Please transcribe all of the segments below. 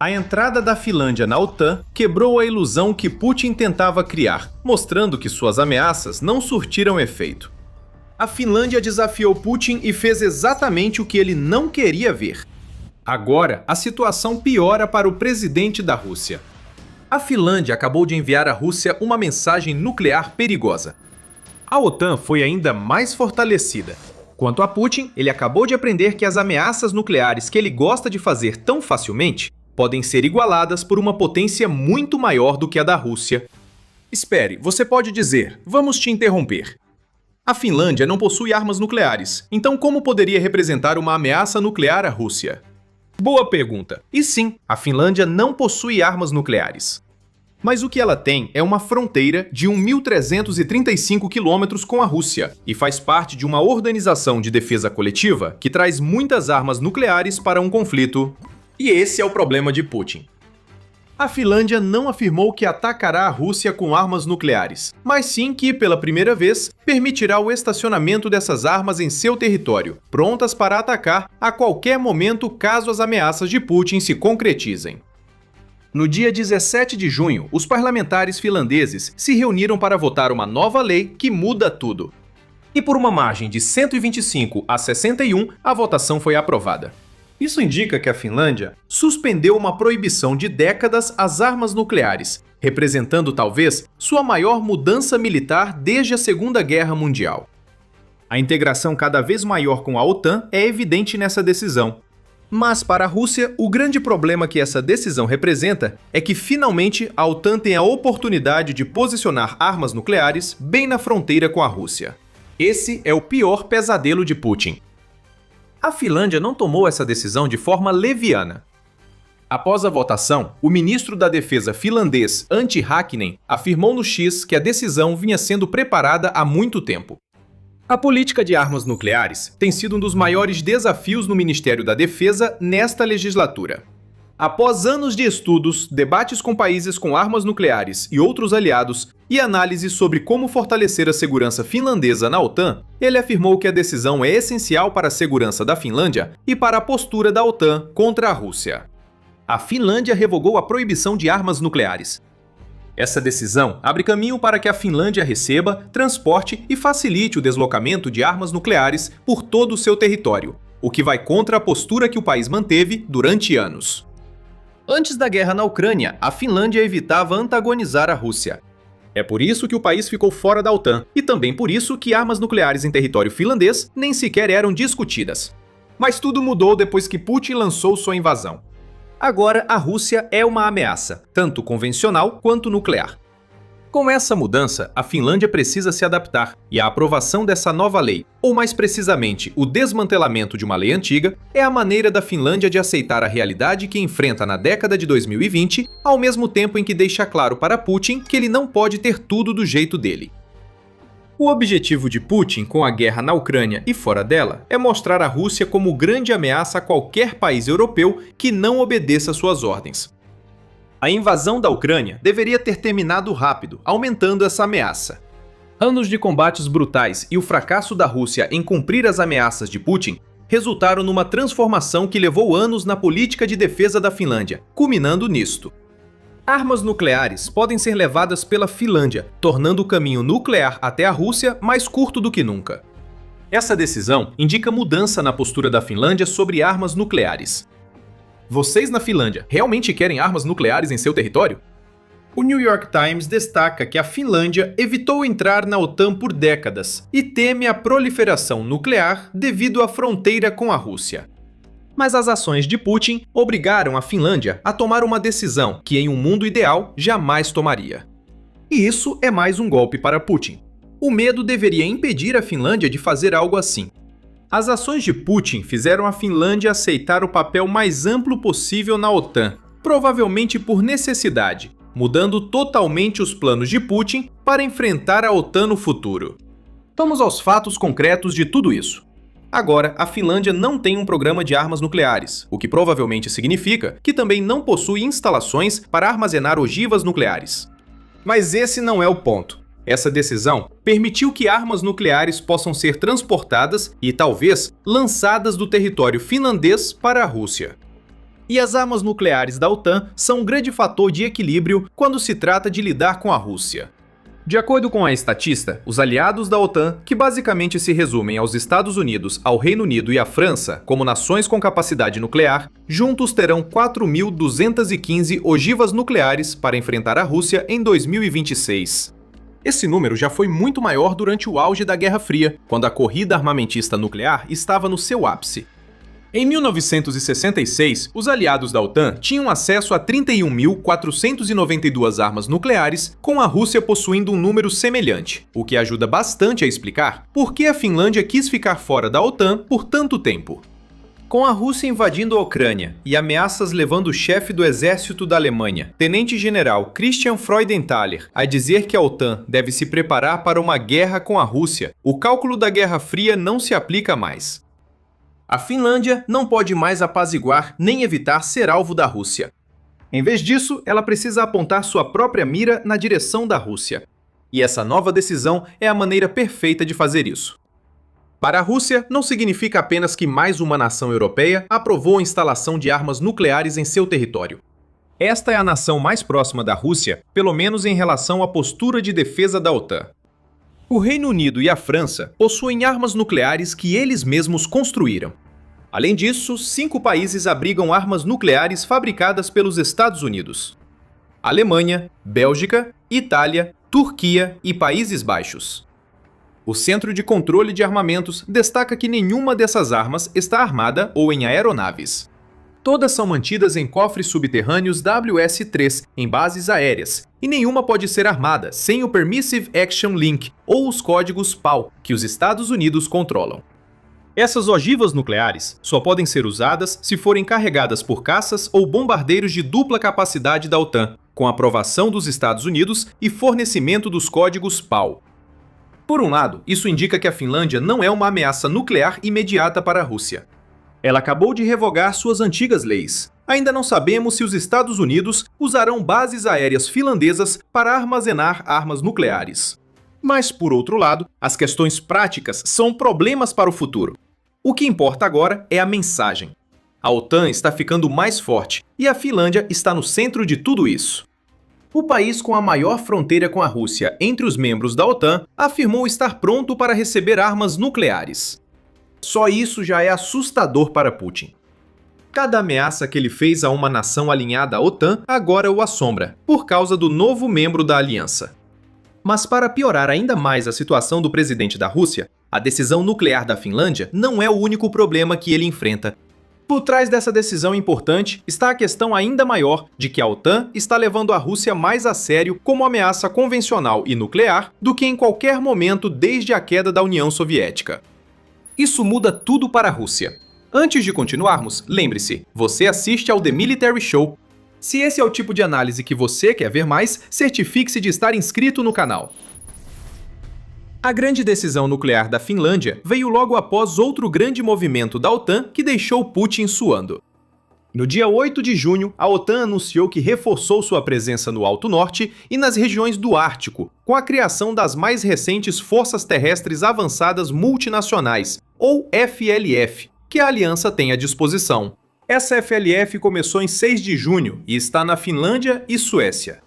A entrada da Finlândia na OTAN quebrou a ilusão que Putin tentava criar, mostrando que suas ameaças não surtiram efeito. A Finlândia desafiou Putin e fez exatamente o que ele não queria ver. Agora, a situação piora para o presidente da Rússia. A Finlândia acabou de enviar à Rússia uma mensagem nuclear perigosa. A OTAN foi ainda mais fortalecida. Quanto a Putin, ele acabou de aprender que as ameaças nucleares que ele gosta de fazer tão facilmente podem ser igualadas por uma potência muito maior do que a da Rússia. Espere, você pode dizer, vamos te interromper. A Finlândia não possui armas nucleares, então como poderia representar uma ameaça nuclear à Rússia? Boa pergunta. E sim, a Finlândia não possui armas nucleares. Mas o que ela tem é uma fronteira de 1.335 quilômetros com a Rússia e faz parte de uma organização de defesa coletiva que traz muitas armas nucleares para um conflito. E esse é o problema de Putin. A Finlândia não afirmou que atacará a Rússia com armas nucleares, mas sim que, pela primeira vez, permitirá o estacionamento dessas armas em seu território, prontas para atacar a qualquer momento caso as ameaças de Putin se concretizem. No dia 17 de junho, os parlamentares finlandeses se reuniram para votar uma nova lei que muda tudo. E por uma margem de 125 a 61, a votação foi aprovada. Isso indica que a Finlândia suspendeu uma proibição de décadas às armas nucleares, representando talvez sua maior mudança militar desde a Segunda Guerra Mundial. A integração cada vez maior com a OTAN é evidente nessa decisão. Mas para a Rússia, o grande problema que essa decisão representa é que finalmente a OTAN tem a oportunidade de posicionar armas nucleares bem na fronteira com a Rússia. Esse é o pior pesadelo de Putin. A Finlândia não tomou essa decisão de forma leviana. Após a votação, o ministro da Defesa finlandês, Antti Häkkinen, afirmou no X que a decisão vinha sendo preparada há muito tempo. A política de armas nucleares tem sido um dos maiores desafios no Ministério da Defesa nesta legislatura. Após anos de estudos, debates com países com armas nucleares e outros aliados e análises sobre como fortalecer a segurança finlandesa na OTAN, ele afirmou que a decisão é essencial para a segurança da Finlândia e para a postura da OTAN contra a Rússia. A Finlândia revogou a proibição de armas nucleares. Essa decisão abre caminho para que a Finlândia receba, transporte e facilite o deslocamento de armas nucleares por todo o seu território, o que vai contra a postura que o país manteve durante anos. Antes da guerra na Ucrânia, a Finlândia evitava antagonizar a Rússia. É por isso que o país ficou fora da OTAN, e também por isso que armas nucleares em território finlandês nem sequer eram discutidas. Mas tudo mudou depois que Putin lançou sua invasão. Agora a Rússia é uma ameaça, tanto convencional quanto nuclear. Com essa mudança, a Finlândia precisa se adaptar, e a aprovação dessa nova lei, ou mais precisamente o desmantelamento de uma lei antiga, é a maneira da Finlândia de aceitar a realidade que enfrenta na década de 2020, ao mesmo tempo em que deixa claro para Putin que ele não pode ter tudo do jeito dele. O objetivo de Putin com a guerra na Ucrânia e fora dela é mostrar a Rússia como grande ameaça a qualquer país europeu que não obedeça suas ordens. A invasão da Ucrânia deveria ter terminado rápido, aumentando essa ameaça. Anos de combates brutais e o fracasso da Rússia em cumprir as ameaças de Putin resultaram numa transformação que levou anos na política de defesa da Finlândia, culminando nisto. Armas nucleares podem ser levadas pela Finlândia, tornando o caminho nuclear até a Rússia mais curto do que nunca. Essa decisão indica mudança na postura da Finlândia sobre armas nucleares. Vocês na Finlândia realmente querem armas nucleares em seu território? O New York Times destaca que a Finlândia evitou entrar na OTAN por décadas e teme a proliferação nuclear devido à fronteira com a Rússia. Mas as ações de Putin obrigaram a Finlândia a tomar uma decisão que, em um mundo ideal, jamais tomaria. E isso é mais um golpe para Putin. O medo deveria impedir a Finlândia de fazer algo assim. As ações de Putin fizeram a Finlândia aceitar o papel mais amplo possível na OTAN, provavelmente por necessidade, mudando totalmente os planos de Putin para enfrentar a OTAN no futuro. Vamos aos fatos concretos de tudo isso. Agora, a Finlândia não tem um programa de armas nucleares, o que provavelmente significa que também não possui instalações para armazenar ogivas nucleares. Mas esse não é o ponto. Essa decisão permitiu que armas nucleares possam ser transportadas e, talvez, lançadas do território finlandês para a Rússia. E as armas nucleares da OTAN são um grande fator de equilíbrio quando se trata de lidar com a Rússia. De acordo com a estatista, os aliados da OTAN, que basicamente se resumem aos Estados Unidos, ao Reino Unido e à França, como nações com capacidade nuclear, juntos terão 4.215 ogivas nucleares para enfrentar a Rússia em 2026. Esse número já foi muito maior durante o auge da Guerra Fria, quando a corrida armamentista nuclear estava no seu ápice. Em 1966, os aliados da OTAN tinham acesso a 31.492 armas nucleares, com a Rússia possuindo um número semelhante, o que ajuda bastante a explicar por que a Finlândia quis ficar fora da OTAN por tanto tempo. Com a Rússia invadindo a Ucrânia e ameaças levando o chefe do exército da Alemanha, tenente-general Christian Freudenthaler, a dizer que a OTAN deve se preparar para uma guerra com a Rússia, o cálculo da Guerra Fria não se aplica mais. A Finlândia não pode mais apaziguar nem evitar ser alvo da Rússia. Em vez disso, ela precisa apontar sua própria mira na direção da Rússia. E essa nova decisão é a maneira perfeita de fazer isso. Para a Rússia, não significa apenas que mais uma nação europeia aprovou a instalação de armas nucleares em seu território. Esta é a nação mais próxima da Rússia, pelo menos em relação à postura de defesa da OTAN. O Reino Unido e a França possuem armas nucleares que eles mesmos construíram. Além disso, 5 países abrigam armas nucleares fabricadas pelos Estados Unidos: Alemanha, Bélgica, Itália, Turquia e Países Baixos. O Centro de Controle de Armamentos destaca que nenhuma dessas armas está armada ou em aeronaves. Todas são mantidas em cofres subterrâneos WS-3 em bases aéreas, e nenhuma pode ser armada sem o Permissive Action Link ou os códigos PAL, que os Estados Unidos controlam. Essas ogivas nucleares só podem ser usadas se forem carregadas por caças ou bombardeiros de dupla capacidade da OTAN, com aprovação dos Estados Unidos e fornecimento dos códigos PAL. Por um lado, isso indica que a Finlândia não é uma ameaça nuclear imediata para a Rússia. Ela acabou de revogar suas antigas leis. Ainda não sabemos se os Estados Unidos usarão bases aéreas finlandesas para armazenar armas nucleares. Mas, por outro lado, as questões práticas são problemas para o futuro. O que importa agora é a mensagem. A OTAN está ficando mais forte e a Finlândia está no centro de tudo isso. O país com a maior fronteira com a Rússia entre os membros da OTAN afirmou estar pronto para receber armas nucleares. Só isso já é assustador para Putin. Cada ameaça que ele fez a uma nação alinhada à OTAN agora o assombra, por causa do novo membro da aliança. Mas para piorar ainda mais a situação do presidente da Rússia, a decisão nuclear da Finlândia não é o único problema que ele enfrenta. Por trás dessa decisão importante está a questão ainda maior de que a OTAN está levando a Rússia mais a sério como ameaça convencional e nuclear do que em qualquer momento desde a queda da União Soviética. Isso muda tudo para a Rússia. Antes de continuarmos, lembre-se, você assiste ao The Military Show. Se esse é o tipo de análise que você quer ver mais, certifique-se de estar inscrito no canal. A grande decisão nuclear da Finlândia veio logo após outro grande movimento da OTAN que deixou Putin suando. No dia 8 de junho, a OTAN anunciou que reforçou sua presença no Alto Norte e nas regiões do Ártico, com a criação das mais recentes Forças Terrestres Avançadas Multinacionais, ou FLF, que a aliança tem à disposição. Essa FLF começou em 6 de junho e está na Finlândia e Suécia.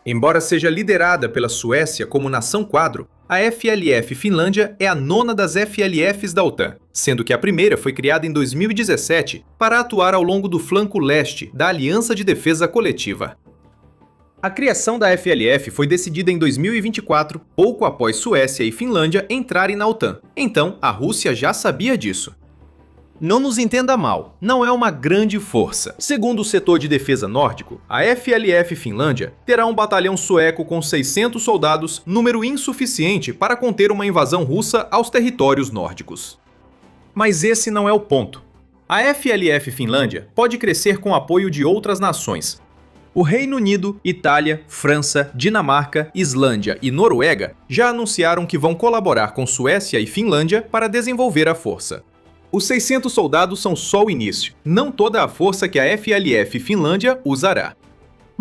Embora seja liderada pela Suécia como nação quadro, a FLF Finlândia é a 9ª das FLFs da OTAN, sendo que a primeira foi criada em 2017 para atuar ao longo do flanco leste da Aliança de Defesa Coletiva. A criação da FLF foi decidida em 2024, pouco após Suécia e Finlândia entrarem na OTAN, então a Rússia já sabia disso. Não nos entenda mal, não é uma grande força. Segundo o setor de defesa nórdico, a FLF Finlândia terá um batalhão sueco com 600 soldados, número insuficiente para conter uma invasão russa aos territórios nórdicos. Mas esse não é o ponto. A FLF Finlândia pode crescer com o apoio de outras nações. O Reino Unido, Itália, França, Dinamarca, Islândia e Noruega já anunciaram que vão colaborar com Suécia e Finlândia para desenvolver a força. Os 600 soldados são só o início, não toda a força que a FLF Finlândia usará.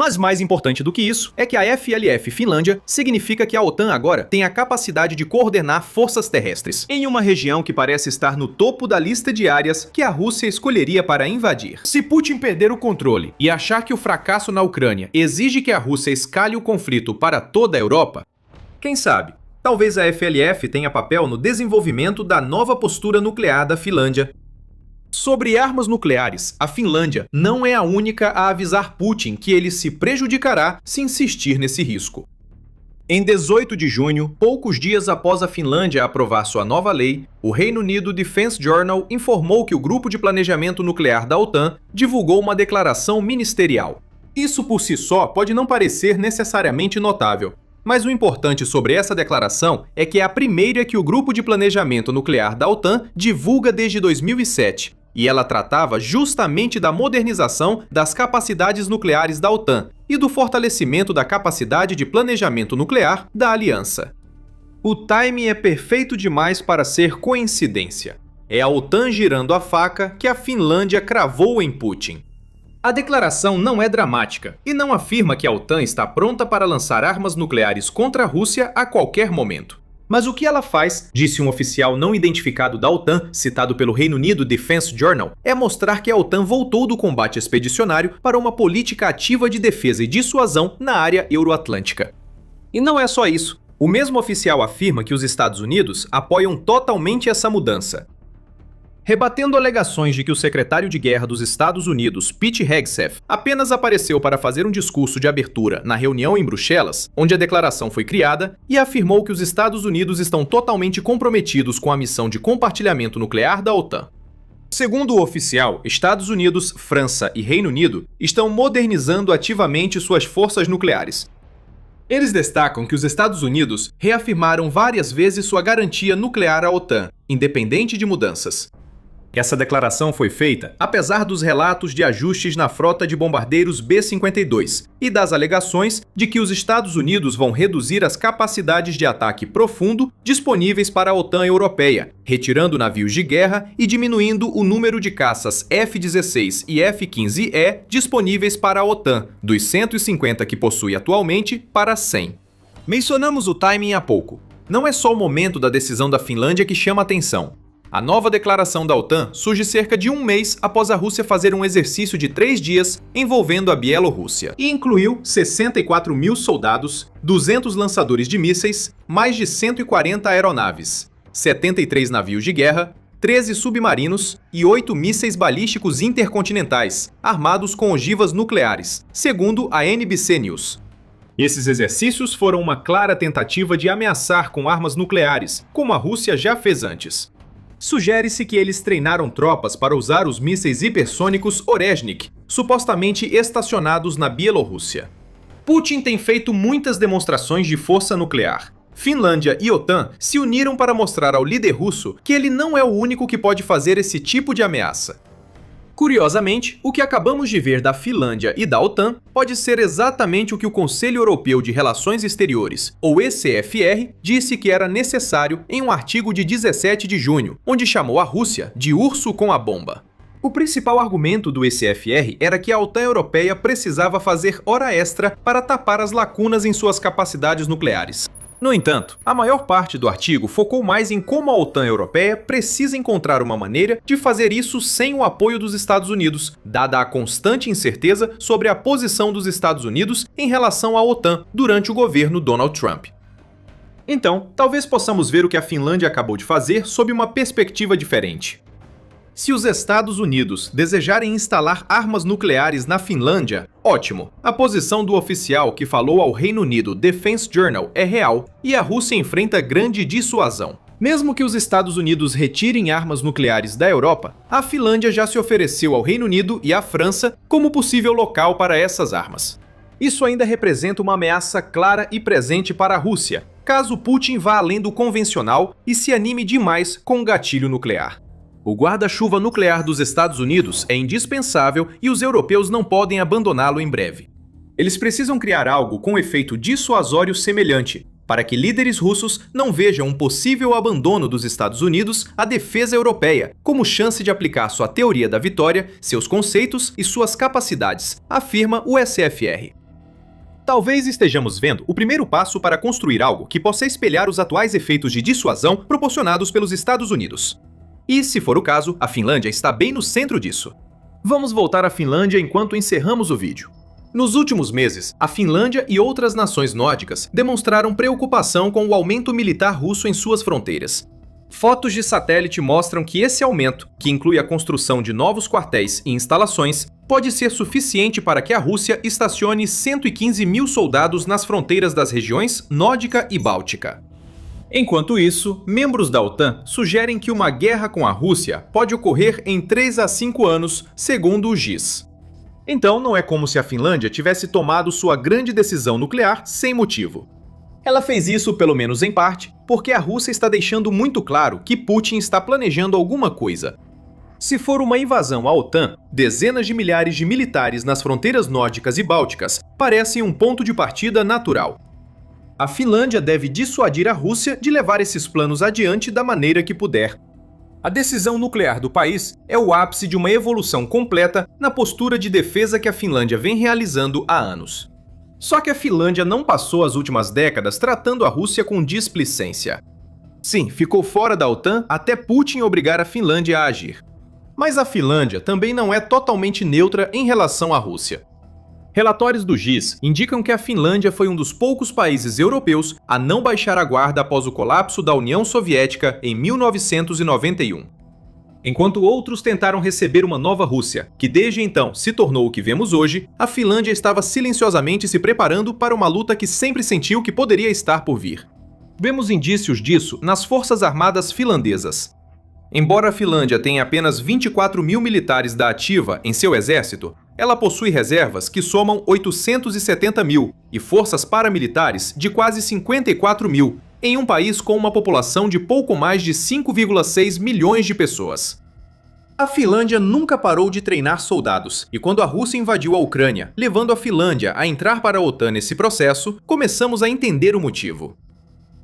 Mas mais importante do que isso é que a FLF Finlândia significa que a OTAN agora tem a capacidade de coordenar forças terrestres em uma região que parece estar no topo da lista de áreas que a Rússia escolheria para invadir. Se Putin perder o controle e achar que o fracasso na Ucrânia exige que a Rússia escale o conflito para toda a Europa, quem sabe? Talvez a FLF tenha papel no desenvolvimento da nova postura nuclear da Finlândia. Sobre armas nucleares, a Finlândia não é a única a avisar Putin que ele se prejudicará se insistir nesse risco. Em 18 de junho, poucos dias após a Finlândia aprovar sua nova lei, o Reino Unido Defense Journal informou que o Grupo de Planejamento Nuclear da OTAN divulgou uma declaração ministerial. Isso por si só pode não parecer necessariamente notável, mas o importante sobre essa declaração é que é a primeira que o Grupo de Planejamento Nuclear da OTAN divulga desde 2007, e ela tratava justamente da modernização das capacidades nucleares da OTAN e do fortalecimento da capacidade de planejamento nuclear da aliança. O timing é perfeito demais para ser coincidência. É a OTAN girando a faca que a Finlândia cravou em Putin. A declaração não é dramática e não afirma que a OTAN está pronta para lançar armas nucleares contra a Rússia a qualquer momento. Mas o que ela faz, disse um oficial não identificado da OTAN, citado pelo Reino Unido Defense Journal, é mostrar que a OTAN voltou do combate expedicionário para uma política ativa de defesa e dissuasão na área euroatlântica. E não é só isso. O mesmo oficial afirma que os Estados Unidos apoiam totalmente essa mudança. Rebatendo alegações de que o secretário de guerra dos Estados Unidos, Pete Hegseth, apenas apareceu para fazer um discurso de abertura na reunião em Bruxelas, onde a declaração foi criada, e afirmou que os Estados Unidos estão totalmente comprometidos com a missão de compartilhamento nuclear da OTAN. Segundo o oficial, Estados Unidos, França e Reino Unido estão modernizando ativamente suas forças nucleares. Eles destacam que os Estados Unidos reafirmaram várias vezes sua garantia nuclear à OTAN, independente de mudanças. Essa declaração foi feita apesar dos relatos de ajustes na frota de bombardeiros B-52 e das alegações de que os Estados Unidos vão reduzir as capacidades de ataque profundo disponíveis para a OTAN europeia, retirando navios de guerra e diminuindo o número de caças F-16 e F-15E disponíveis para a OTAN, dos 150 que possui atualmente para 100. Mencionamos o timing há pouco. Não é só o momento da decisão da Finlândia que chama atenção. A nova declaração da OTAN surge cerca de um mês após a Rússia fazer um exercício de 3 dias envolvendo a Bielorrússia e incluiu 64 mil soldados, 200 lançadores de mísseis, mais de 140 aeronaves, 73 navios de guerra, 13 submarinos e 8 mísseis balísticos intercontinentais, armados com ogivas nucleares, segundo a NBC News. Esses exercícios foram uma clara tentativa de ameaçar com armas nucleares, como a Rússia já fez antes. Sugere-se que eles treinaram tropas para usar os mísseis hipersônicos Orezhnik, supostamente estacionados na Bielorrússia. Putin tem feito muitas demonstrações de força nuclear. Finlândia e OTAN se uniram para mostrar ao líder russo que ele não é o único que pode fazer esse tipo de ameaça. Curiosamente, o que acabamos de ver da Finlândia e da OTAN pode ser exatamente o que o Conselho Europeu de Relações Exteriores, ou ECFR, disse que era necessário em um artigo de 17 de junho, onde chamou a Rússia de urso com a bomba. O principal argumento do ECFR era que a OTAN europeia precisava fazer hora extra para tapar as lacunas em suas capacidades nucleares. No entanto, a maior parte do artigo focou mais em como a OTAN europeia precisa encontrar uma maneira de fazer isso sem o apoio dos Estados Unidos, dada a constante incerteza sobre a posição dos Estados Unidos em relação à OTAN durante o governo Donald Trump. Então, talvez possamos ver o que a Finlândia acabou de fazer sob uma perspectiva diferente. Se os Estados Unidos desejarem instalar armas nucleares na Finlândia, ótimo. A posição do oficial que falou ao Reino Unido Defense Journal é real e a Rússia enfrenta grande dissuasão. Mesmo que os Estados Unidos retirem armas nucleares da Europa, a Finlândia já se ofereceu ao Reino Unido e à França como possível local para essas armas. Isso ainda representa uma ameaça clara e presente para a Rússia, caso Putin vá além do convencional e se anime demais com o gatilho nuclear. O guarda-chuva nuclear dos Estados Unidos é indispensável e os europeus não podem abandoná-lo em breve. Eles precisam criar algo com efeito dissuasório semelhante, para que líderes russos não vejam um possível abandono dos Estados Unidos à defesa europeia como chance de aplicar sua teoria da vitória, seus conceitos e suas capacidades, afirma o ECFR. Talvez estejamos vendo o primeiro passo para construir algo que possa espelhar os atuais efeitos de dissuasão proporcionados pelos Estados Unidos. E, se for o caso, a Finlândia está bem no centro disso. Vamos voltar à Finlândia enquanto encerramos o vídeo. Nos últimos meses, a Finlândia e outras nações nórdicas demonstraram preocupação com o aumento militar russo em suas fronteiras. Fotos de satélite mostram que esse aumento, que inclui a construção de novos quartéis e instalações, pode ser suficiente para que a Rússia estacione 115 mil soldados nas fronteiras das regiões Nórdica e Báltica. Enquanto isso, membros da OTAN sugerem que uma guerra com a Rússia pode ocorrer em 3 a 5 anos, segundo o GIS. Então, não é como se a Finlândia tivesse tomado sua grande decisão nuclear sem motivo. Ela fez isso, pelo menos em parte, porque a Rússia está deixando muito claro que Putin está planejando alguma coisa. Se for uma invasão à OTAN, dezenas de milhares de militares nas fronteiras nórdicas e bálticas parecem um ponto de partida natural. A Finlândia deve dissuadir a Rússia de levar esses planos adiante da maneira que puder. A decisão nuclear do país é o ápice de uma evolução completa na postura de defesa que a Finlândia vem realizando há anos. Só que a Finlândia não passou as últimas décadas tratando a Rússia com displicência. Sim, ficou fora da OTAN até Putin obrigar a Finlândia a agir. Mas a Finlândia também não é totalmente neutra em relação à Rússia. Relatórios do GIS indicam que a Finlândia foi um dos poucos países europeus a não baixar a guarda após o colapso da União Soviética em 1991. Enquanto outros tentaram receber uma nova Rússia, que desde então se tornou o que vemos hoje, a Finlândia estava silenciosamente se preparando para uma luta que sempre sentiu que poderia estar por vir. Vemos indícios disso nas Forças Armadas finlandesas. Embora a Finlândia tenha apenas 24 mil militares da ativa em seu exército, ela possui reservas que somam 870 mil e forças paramilitares de quase 54 mil, em um país com uma população de pouco mais de 5,6 milhões de pessoas. A Finlândia nunca parou de treinar soldados, e quando a Rússia invadiu a Ucrânia, levando a Finlândia a entrar para a OTAN nesse processo, começamos a entender o motivo.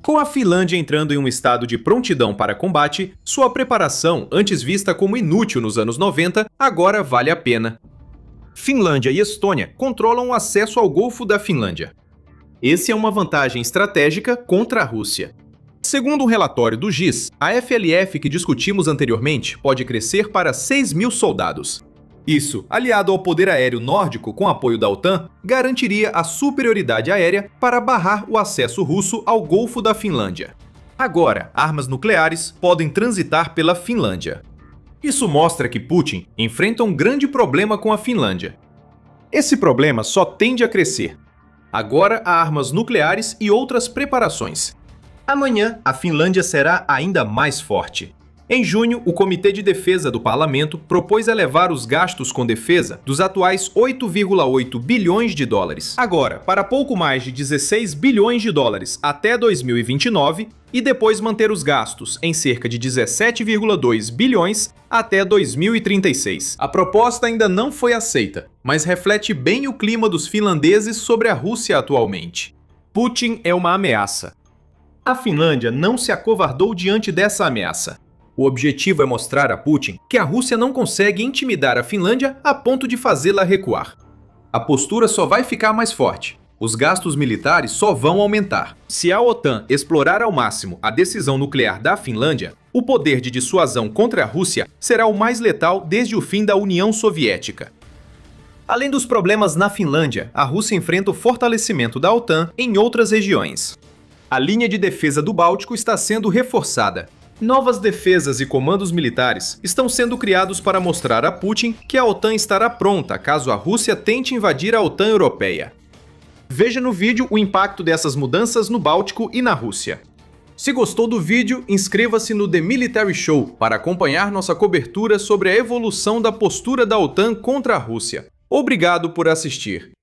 Com a Finlândia entrando em um estado de prontidão para combate, sua preparação, antes vista como inútil nos anos 90, agora vale a pena. Finlândia e Estônia controlam o acesso ao Golfo da Finlândia. Esse é uma vantagem estratégica contra a Rússia. Segundo um relatório do GIS, a FLF que discutimos anteriormente pode crescer para 6 mil soldados. Isso, aliado ao poder aéreo nórdico com apoio da OTAN, garantiria a superioridade aérea para barrar o acesso russo ao Golfo da Finlândia. Agora, armas nucleares podem transitar pela Finlândia. Isso mostra que Putin enfrenta um grande problema com a Finlândia. Esse problema só tende a crescer. Agora há armas nucleares e outras preparações. Amanhã, a Finlândia será ainda mais forte. Em junho, o Comitê de Defesa do Parlamento propôs elevar os gastos com defesa dos atuais 8,8 bilhões de dólares, agora para pouco mais de 16 bilhões de dólares até 2029 e depois manter os gastos em cerca de 17,2 bilhões até 2036. A proposta ainda não foi aceita, mas reflete bem o clima dos finlandeses sobre a Rússia atualmente. Putin é uma ameaça. A Finlândia não se acovardou diante dessa ameaça. O objetivo é mostrar a Putin que a Rússia não consegue intimidar a Finlândia a ponto de fazê-la recuar. A postura só vai ficar mais forte. Os gastos militares só vão aumentar. Se a OTAN explorar ao máximo a decisão nuclear da Finlândia, o poder de dissuasão contra a Rússia será o mais letal desde o fim da União Soviética. Além dos problemas na Finlândia, a Rússia enfrenta o fortalecimento da OTAN em outras regiões. A linha de defesa do Báltico está sendo reforçada. Novas defesas e comandos militares estão sendo criados para mostrar a Putin que a OTAN estará pronta caso a Rússia tente invadir a OTAN europeia. Veja no vídeo o impacto dessas mudanças no Báltico e na Rússia. Se gostou do vídeo, inscreva-se no The Military Show para acompanhar nossa cobertura sobre a evolução da postura da OTAN contra a Rússia. Obrigado por assistir.